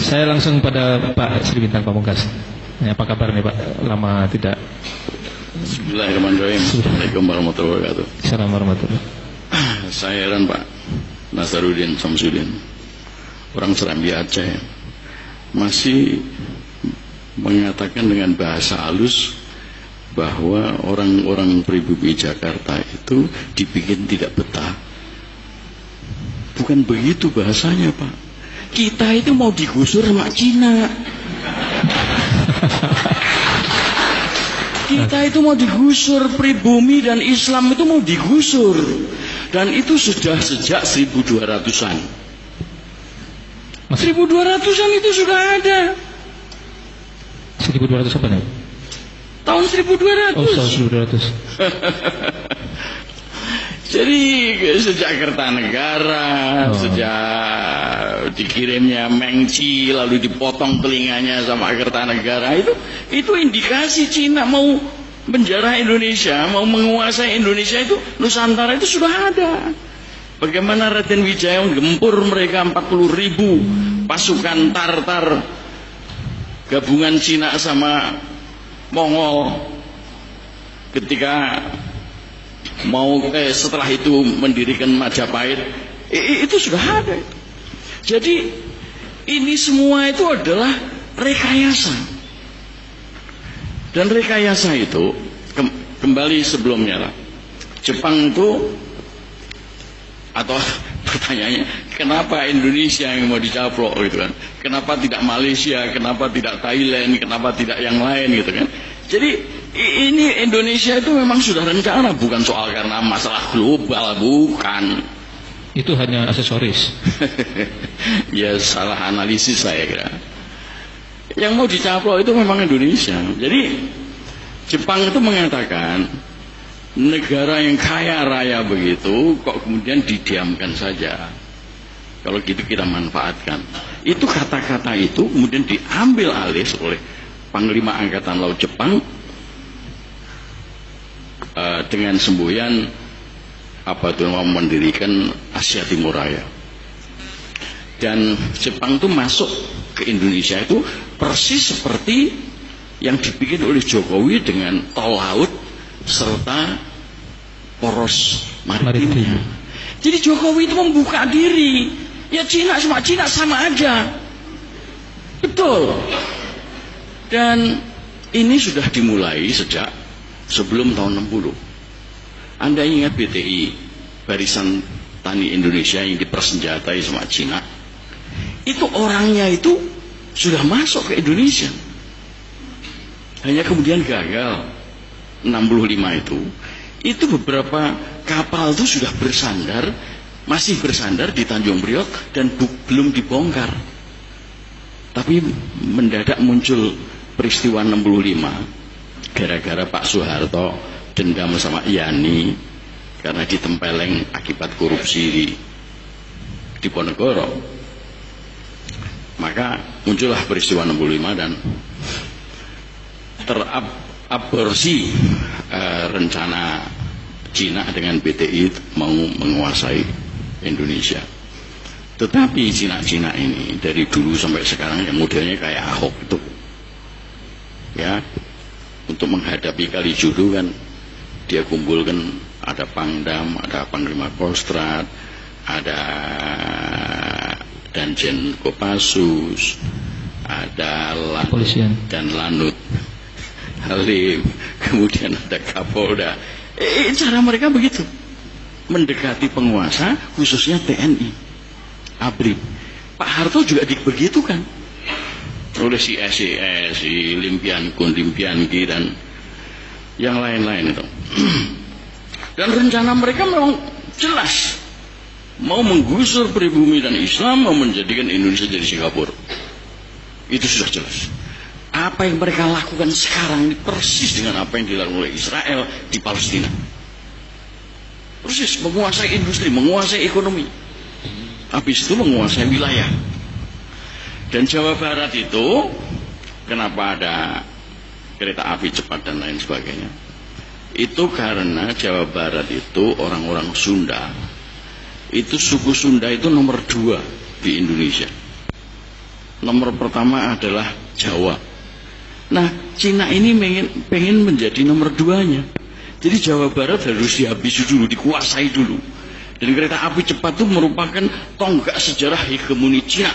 Saya langsung pada Pak Sri Bintang Pamungkas. Ya, apa kabar nih Pak? Lama tidak. Bismillahirrahmanirrahim. Assalamualaikum warahmatullahi wabarakatuh. Assalamualaikum warahmatullahi. Saya heran Pak Nasaruddin Samsudin, orang Serambi Aceh, masih mengatakan dengan bahasa halus bahwa orang-orang pribumi Jakarta itu dibikin tidak betah. Bukan begitu bahasanya Pak. Kita itu mau digusur sama Cina. Kita itu mau digusur, pribumi dan Islam itu mau digusur. Dan itu sudah sejak 1200-an. 1200-an itu sudah ada. 1200 apa nih? Tahun 1200. Oh, tahun 1200. Jadi sejak Kertanegara, sejak dikirimnya Mengci lalu dipotong telinganya sama Kertanegara, itu indikasi Cina mau menjarah Indonesia, mau menguasai Indonesia, itu Nusantara itu sudah ada. Bagaimana Raden Wijaya menggempur mereka 40.000 pasukan Tartar gabungan Cina sama Mongol ketika mau setelah itu mendirikan Majapahit, itu sudah ada. Jadi ini semua itu adalah rekayasa. Dan rekayasa itu kembali sebelumnya lah. Jepang itu, atau pertanyaannya, kenapa Indonesia yang mau dicaplok gitu kan? Kenapa tidak Malaysia? Kenapa tidak Thailand? Kenapa tidak yang lain gitu kan? Jadi ini Indonesia itu memang sudah rencana, bukan soal karena masalah global, bukan. Itu hanya aksesoris. Ya salah analisis saya kira. Yang mau dicaplok itu memang Indonesia. Jadi Jepang itu mengatakan negara yang kaya raya begitu kok kemudian didiamkan saja. Kalau gitu kita manfaatkan. Itu kata-kata itu kemudian diambil alih oleh Panglima Angkatan Laut Jepang dengan semboyan apa itu mau mendirikan Asia Timur Raya. Dan Jepang itu masuk ke Indonesia itu persis seperti yang dibikin oleh Jokowi dengan tol laut serta poros maritimnya. Jadi Jokowi itu membuka diri. Ya Cina sama aja. Betul. Dan ini sudah dimulai sejak sebelum tahun 60. Anda ingat BTI, Barisan Tani Indonesia yang dipersenjatai sama Cina? Itu orangnya itu sudah masuk ke Indonesia. Hanya kemudian gagal 65 itu. Itu beberapa kapal itu sudah bersandar, masih bersandar di Tanjung Priok dan belum dibongkar. Tapi mendadak muncul peristiwa 65 gara-gara Pak Soeharto dendam sama Yani karena ditempeleng akibat korupsi di Diponegoro. Maka muncullah peristiwa 65 dan teraborsi rencana Cina dengan BTI mau menguasai Indonesia. Tetapi Cina ini dari dulu sampai sekarang yang modelnya kayak Ahok itu, ya, untuk menghadapi Kalijodo kan dia kumpulkan ada Pangdam, ada Panglima Kostrad, ada Danjen Kopassus, ada Kepolisian dan Lanut Halim, kemudian ada Kapolda. Cara mereka begitu mendekati penguasa, khususnya TNI, ABRI. Pak Harto juga begitu kan, oleh si SES, si Limpianki dan yang lain-lain itu. Dan rencana mereka memang jelas, mau menggusur pribumi dan Islam, mau menjadikan Indonesia jadi Singapura. Itu sudah jelas. Apa yang mereka lakukan sekarang ini persis dengan apa yang dilakukan oleh Israel di Palestina. Persis menguasai industri, menguasai ekonomi, habis itu menguasai wilayah. Dan Jawa Barat itu kenapa ada kereta api cepat dan lain sebagainya, itu karena Jawa Barat itu orang-orang Sunda, itu suku Sunda itu nomor 2 di Indonesia. nomor pertama adalah Jawa. Nah, Cina ini pengen menjadi nomor 2-nya. Jadi Jawa Barat harus dihabisi dulu, dikuasai dulu. Dan kereta api cepat itu merupakan tonggak sejarah hegemoni Cina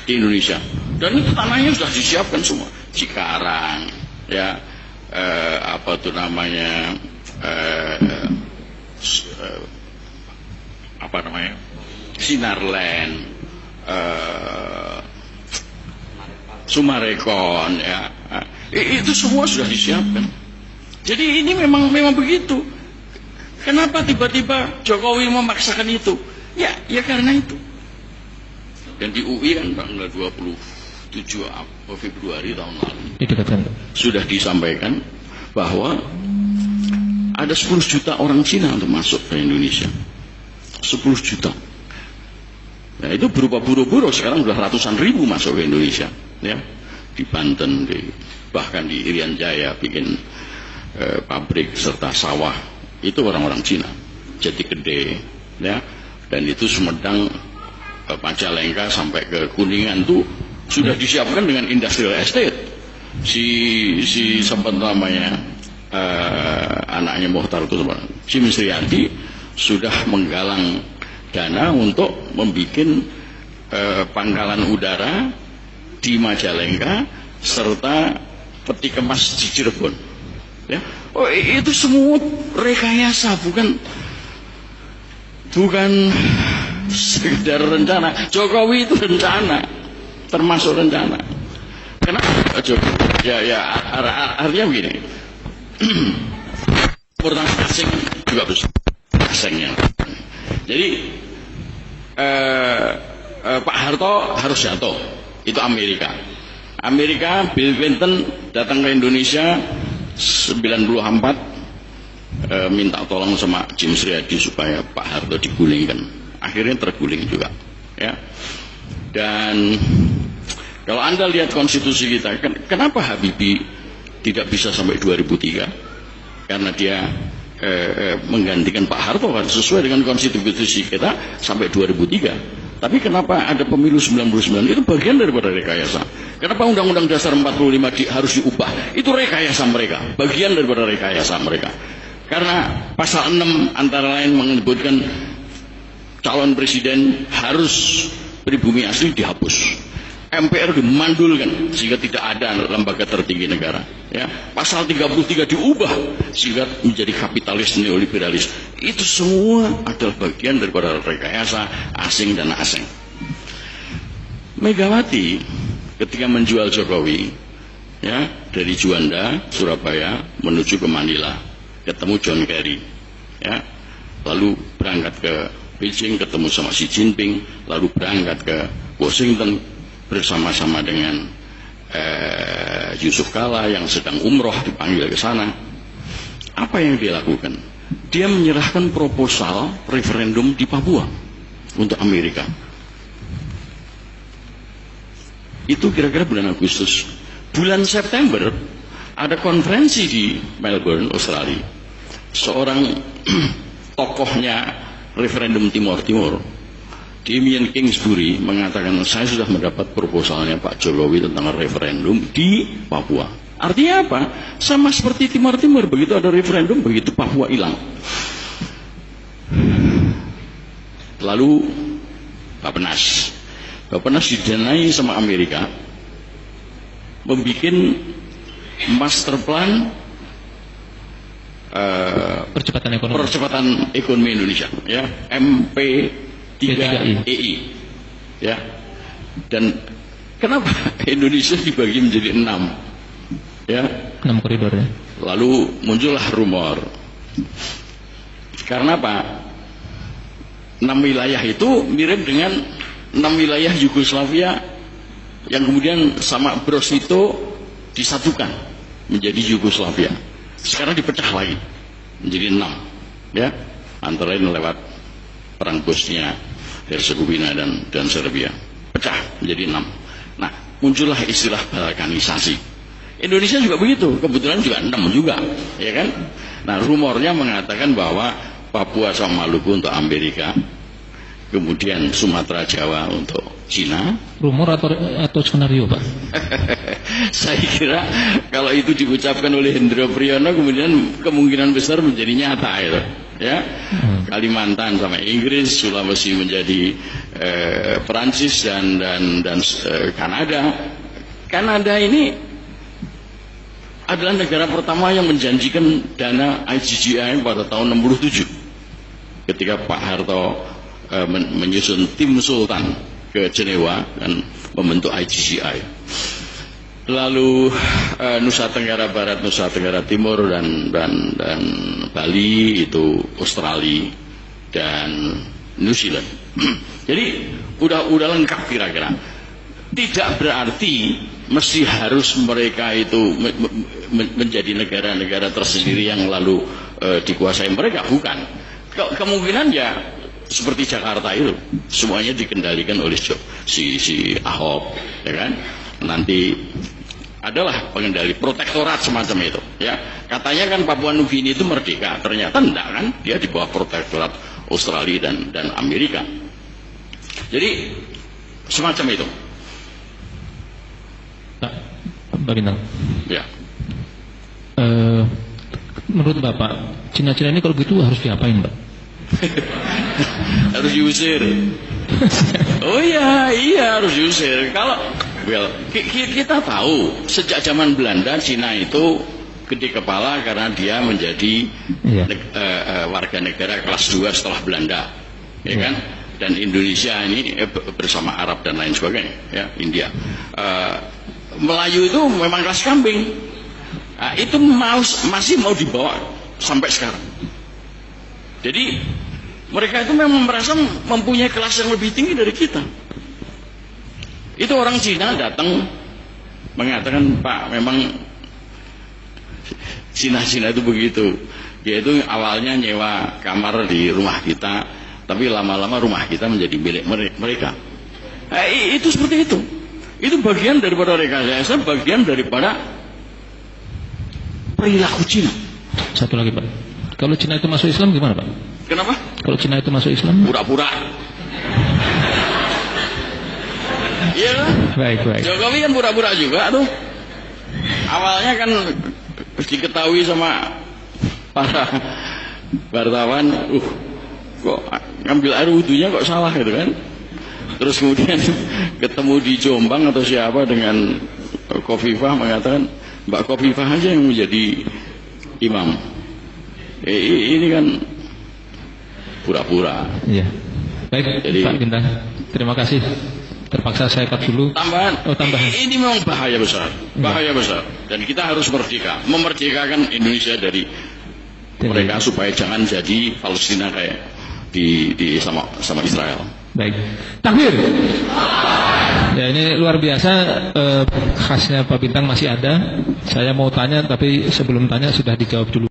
di Indonesia. Dan itu tanahnya sudah disiapkan semua. Cikarang, ya, apa tuh namanya, Sinarland, Sumarekon, ya, itu semua sudah disiapkan. Jadi ini memang begitu. Kenapa tiba-tiba Jokowi memaksakan itu? Ya karena itu. Dan di UI kan tanggal 27 Februari tahun lalu sudah disampaikan bahwa ada 10 juta orang Cina untuk masuk ke Indonesia. 10 juta. Nah, itu berupa buruh-buruh sekarang sudah ratusan ribu masuk ke Indonesia, ya. Di Banten, bahkan di Irian Jaya bikin pabrik serta sawah, itu orang-orang Cina. Jati Gede, ya. Dan itu Sumedang, Majalengka sampai ke Kuningan tuh sudah disiapkan dengan industrial estate. Si sempat namanya anaknya Mohtar itu Jim Sriadi sudah menggalang dana untuk membuat pangkalan udara di Majalengka serta peti kemas di Cirebon, ya. Oh, itu semua rekayasa, bukan sekedar rencana. Jokowi itu rencana, termasuk rencana. Kenapa Jokowi? Ya artinya begini. Pertama asing juga besar asingnya. Jadi Pak Harto harus jatuh. Itu Amerika, Bill Clinton datang ke Indonesia 94, minta tolong sama Jim Sriadi supaya Pak Harto digulingkan. Akhirnya terguling juga, ya. Dan kalau Anda lihat konstitusi kita, kenapa Habibie tidak bisa sampai 2003? Karena dia menggantikan Pak Harto kan sesuai dengan konstitusi kita sampai 2003. Tapi kenapa ada pemilu 99? Itu bagian daripada rekayasa. Kenapa Undang-Undang Dasar 45 harus diubah? Itu rekayasa mereka, bagian daripada rekayasa mereka. Karena pasal 6 antara lain menyebutkan calon presiden harus pribumi asli dihapus. MPR dimandulkan sehingga tidak ada lembaga tertinggi negara, ya. Pasal 33 diubah sehingga menjadi kapitalis neoliberalis. Itu semua adalah bagian daripada rekayasa asing dan asing. Megawati ketika menjual Jokowi, ya, dari Juanda Surabaya menuju ke Manila, ketemu John Kerry, ya, lalu berangkat ke Beijing ketemu sama Xi Jinping, lalu berangkat ke Washington bersama-sama dengan Yusuf Kala yang sedang umroh dipanggil ke sana. Apa yang dia lakukan? Dia menyerahkan proposal referendum di Papua untuk Amerika. Itu kira-kira bulan Agustus. Bulan September ada konferensi di Melbourne, Australia. Seorang tokohnya referendum Timor Timur, Damien Kingsbury, mengatakan saya sudah mendapat proposalnya Pak Jokowi tentang referendum di Papua. Artinya apa? Sama seperti Timor Timur, begitu ada referendum, begitu Papua hilang. Lalu Bappenas didanai sama Amerika, membuat master plan percepatan ekonomi Indonesia, ya, MP3EI, ya. Dan kenapa Indonesia dibagi menjadi 6, ya, 6 koridor, ya. Lalu muncullah rumor. Karena apa? 6 wilayah itu mirip dengan 6 wilayah Yugoslavia yang kemudian sama Bros itu disatukan menjadi Yugoslavia. Sekarang dipecah lagi menjadi 6, ya, antara lain lewat perang Bosnia, Herzegovina dan Serbia, pecah menjadi 6. Nah, muncullah istilah balkanisasi. Indonesia juga begitu, kebetulan juga 6 juga, ya kan? Nah, rumornya mengatakan bahwa Papua sama Maluku untuk Amerika, kemudian Sumatera Jawa untuk Cina. Rumor atau skenario, Pak? Saya kira kalau itu diucapkan oleh Hendro Priyono kemudian kemungkinan besar menjadi nyata itu, ya. Kalimantan sama Inggris, Sulawesi menjadi Perancis dan Kanada. Kanada ini adalah negara pertama yang menjanjikan dana IGGI pada tahun 67 ketika Pak Harto menyusun tim sultan ke Jenewa dan membentuk IGGI. Lalu Nusa Tenggara Barat, Nusa Tenggara Timur dan Bali itu Australia dan New Zealand. Jadi udah lengkap kira-kira. Tidak berarti mesti harus mereka itu menjadi negara-negara tersendiri yang lalu dikuasai mereka, bukan. Kemungkinan ya seperti Jakarta itu semuanya dikendalikan oleh si Ahok, ya kan. Nanti adalah pengendali protektorat semacam itu, ya. Katanya kan Papua Nugini itu merdeka, ternyata enggak kan, dia di bawah protektorat Australia dan Amerika. Jadi semacam itu. Pak Bintang. Ya. Menurut Bapak, Cina-Cina ini kalau gitu harus diapain, Pak? Harus diusir. Oh iya harus diusir. Kalau kita tahu sejak zaman Belanda Cina itu gede kepala karena dia menjadi warga negara kelas 2 setelah Belanda, ya kan? Dan Indonesia ini bersama Arab dan lain sebagainya, ya, India. Melayu itu memang kelas kambing. Nah, itu masih mau dibawa sampai sekarang. Jadi mereka itu memang merasa mempunyai kelas yang lebih tinggi dari kita. Itu orang Cina datang mengatakan, Pak, memang Cina-Cina itu begitu. Yaitu awalnya nyewa kamar di rumah kita, tapi lama-lama rumah kita menjadi milik mereka. Nah, itu seperti itu. Itu bagian daripada rekayasa, bagian daripada perilaku Cina. Satu lagi, Pak. Kalau Cina itu masuk Islam gimana, Pak? Kenapa? Kalau Cina itu masuk Islam? Pura-pura. Iya kan? Baik. Jokowi kan pura-pura juga tuh. Awalnya kan diketahui sama para wartawan, kok ngambil air wudhunya kok salah gitu kan. Terus kemudian ketemu di Jombang atau siapa dengan Khofifah mengatakan, Mbak Khofifah aja yang menjadi imam. Ini kan pura-pura. Iya. Baik, jadi, Pak Bintang, terima kasih. Terpaksa saya cut dulu. Tambahan. Ini memang bahaya besar. Dan kita harus merdeka, memerdekakan Indonesia dari mereka supaya jangan jadi Palestina kayak di sama Israel. Baik. Takbir. Ya, ini luar biasa, khasnya Pak Bintang masih ada. Saya mau tanya tapi sebelum tanya sudah dijawab dulu.